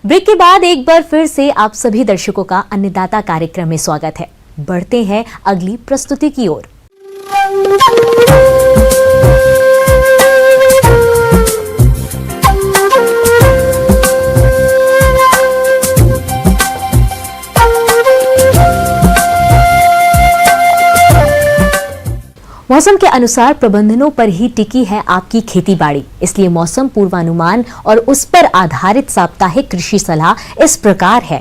Break के बाद एक बार फिर से आप सभी दर्शकों का अन्नदाता कार्यक्रम में स्वागत है। बढ़ते हैं अगली प्रस्तुति की ओर। मौसम के अनुसार प्रबंधनों पर ही टिकी है आपकी खेतीबाड़ी, इसलिए मौसम पूर्वानुमान और उस पर आधारित साप्ताहिक कृषि सलाह इस प्रकार है।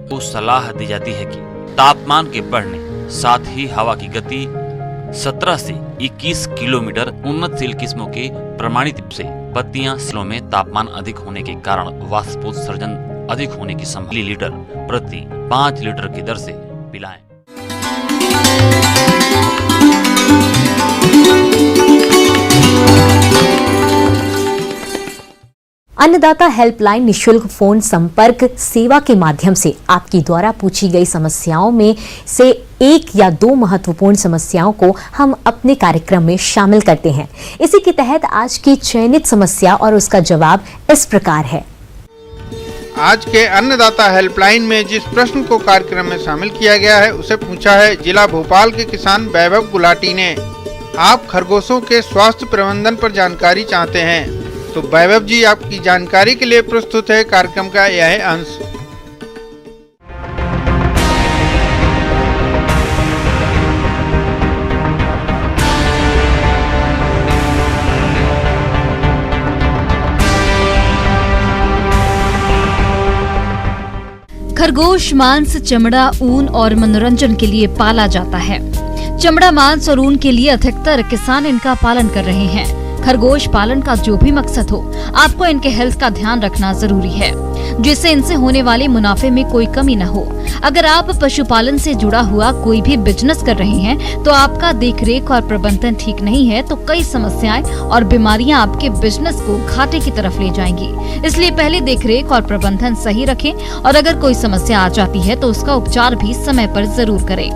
तो सलाह दी जाती है कि तापमान के बढ़ने साथ ही हवा की गति 17 से 21 किलोमीटर, उन्नतशील किस्मों के प्रमाणित से पत्तियां सिलों में तापमान अधिक होने के कारण वाष्पोत्सर्जन अधिक होने की संभावना लीटर प्रति 5 लीटर की दर से पिलाएं। अन्नदाता हेल्पलाइन निशुल्क फोन संपर्क सेवा के माध्यम से आपकी द्वारा पूछी गई समस्याओं में से एक या दो महत्वपूर्ण समस्याओं को हम अपने कार्यक्रम में शामिल करते हैं। इसी के तहत आज की चयनित समस्या और उसका जवाब इस प्रकार है। आज के अन्नदाता हेल्पलाइन में जिस प्रश्न को कार्यक्रम में शामिल किया गया है उसे पूछा है जिला भोपाल के किसान वैभव गुलाटी ने। आप खरगोशों के स्वास्थ्य प्रबंधन पर जानकारी चाहते हैं, तो वैभव जी आपकी जानकारी के लिए प्रस्तुत है कार्यक्रम का यह अंश। खरगोश मांस, चमड़ा, ऊन और मनोरंजन के लिए पाला जाता है। चमड़ा, मांस और ऊन के लिए अधिकतर किसान इनका पालन कर रहे हैं। खरगोश पालन का जो भी मकसद हो, आपको इनके हेल्थ का ध्यान रखना जरूरी है, जिससे इनसे होने वाले मुनाफे में कोई कमी न हो। अगर आप पशुपालन से जुड़ा हुआ कोई भी बिजनेस कर रहे हैं, तो आपका देखरेख और प्रबंधन ठीक नहीं है तो कई समस्याएं और बीमारियां आपके बिजनेस को घाटे की तरफ ले जाएंगी। इसलिए पहले देखरेख और प्रबंधन सही रखें और अगर कोई समस्या आ जाती है तो उसका उपचार भी समय पर जरूर करें।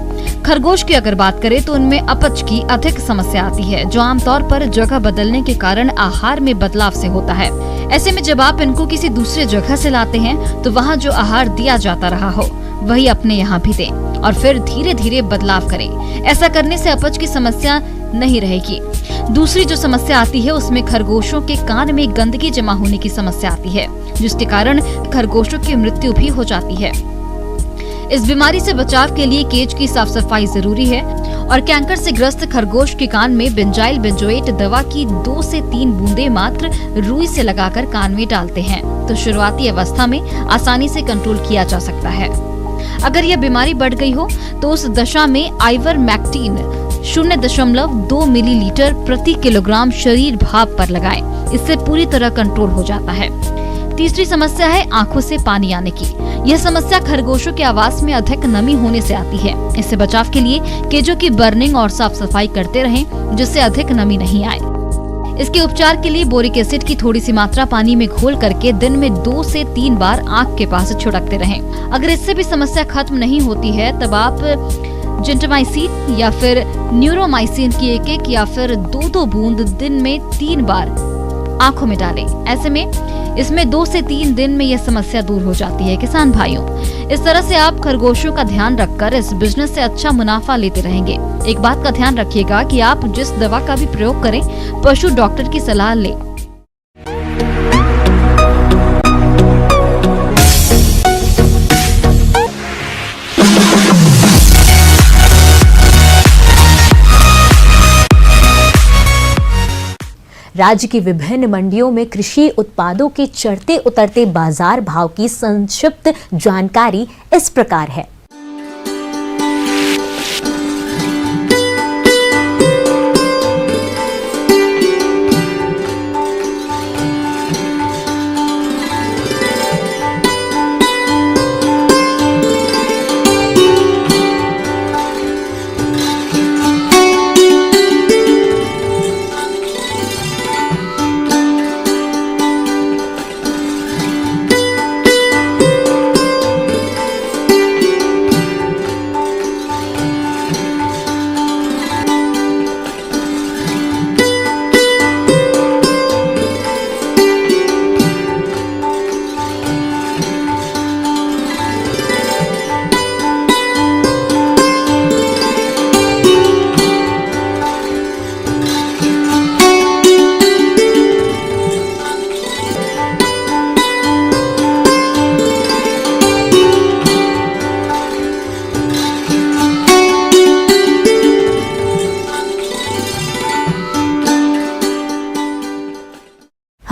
खरगोश की अगर बात करें तो उनमें अपच की अधिक समस्या आती है, जो आमतौर पर जगह बदलने के कारण आहार में बदलाव से होता है। ऐसे में जब आप इनको किसी दूसरे जगह से लाते हैं तो वहाँ जो आहार दिया जाता रहा हो वही अपने यहाँ भी दें और फिर धीरे धीरे बदलाव करें। ऐसा करने से अपच की समस्या नहीं रहेगी। दूसरी जो समस्या आती है उसमें खरगोशों के कान में गंदगी जमा होने की समस्या आती है, जिसके कारण खरगोशों की मृत्यु भी हो जाती है। इस बीमारी से बचाव के लिए केज की साफ सफाई जरूरी है और कैंकर से ग्रस्त खरगोश के कान में बेंजाइल बेंजोएट दवा की 2 से 3 बूंदे मात्र रुई से लगाकर कान में डालते हैं तो शुरुआती अवस्था में आसानी से कंट्रोल किया जा सकता है। अगर यह बीमारी बढ़ गई हो तो उस दशा में आइवरमेक्टिन 0.2 मिलीलीटर प्रति किलोग्राम शरीर भाप पर लगाएं। इससे पूरी तरह कंट्रोल हो जाता है। तीसरी समस्या है आंखों से पानी आने की। यह समस्या खरगोशों के आवास में अधिक नमी होने से आती है। इससे बचाव के लिए केजों की बर्निंग और साफ सफाई करते रहें, जिससे अधिक नमी नहीं आए। इसके उपचार के लिए बोरिक एसिड की थोड़ी सी मात्रा पानी में घोल करके दिन में 2 से 3 बार आंख के पास छिड़कते रहें। अगर इससे भी समस्या खत्म नहीं होती है तब आप जेंटामाइसिन या फिर न्यूरोमाइसिन की 1-1 या फिर 2-2 बूंद दिन में 3 बार आंखों में डालें। ऐसे में इसमें 2 से 3 दिन में यह समस्या दूर हो जाती है। किसान भाइयों, इस तरह से आप खरगोशों का ध्यान रखकर इस बिजनेस से अच्छा मुनाफा लेते रहेंगे। एक बात का ध्यान रखिएगा कि आप जिस दवा का भी प्रयोग करें, पशु डॉक्टर की सलाह लें। राज्य की विभिन्न मंडियों में कृषि उत्पादों के चढ़ते उतरते बाजार भाव की संक्षिप्त जानकारी इस प्रकार है।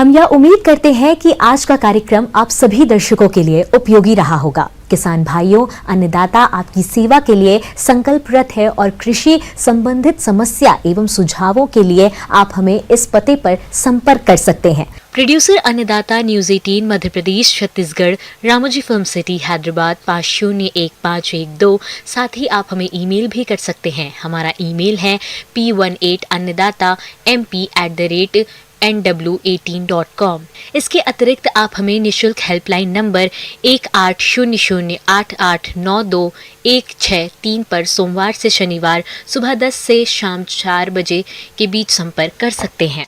हम यह उम्मीद करते हैं कि आज का कार्यक्रम आप सभी दर्शकों के लिए उपयोगी रहा होगा। किसान भाइयों, अन्नदाता आपकी सेवा के लिए संकल्परत है और कृषि संबंधित समस्या एवं सुझावों के लिए आप हमें इस पते पर संपर्क कर सकते हैं। प्रोड्यूसर अन्नदाता news 18 Madhya Pradesh Chhattisgarh, Ramoji film city Hyderabad 501512। साथ ही आप हमें ईमेल भी कर सकते हैं। हमारा ईमेल है p18annadatamp@nw18.com। इसके अतिरिक्त आप हमें निशुल्क हेल्पलाइन नंबर 1800889216 पर सोमवार से शनिवार सुबह 10 से शाम 4 बजे के बीच संपर्क कर सकते हैं।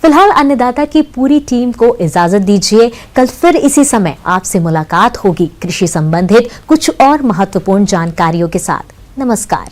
फिलहाल अन्नदाता की पूरी टीम को इजाजत दीजिए। कल फिर इसी समय आपसे मुलाकात होगी कृषि संबंधित कुछ और महत्वपूर्ण जानकारियों के साथ। नमस्कार।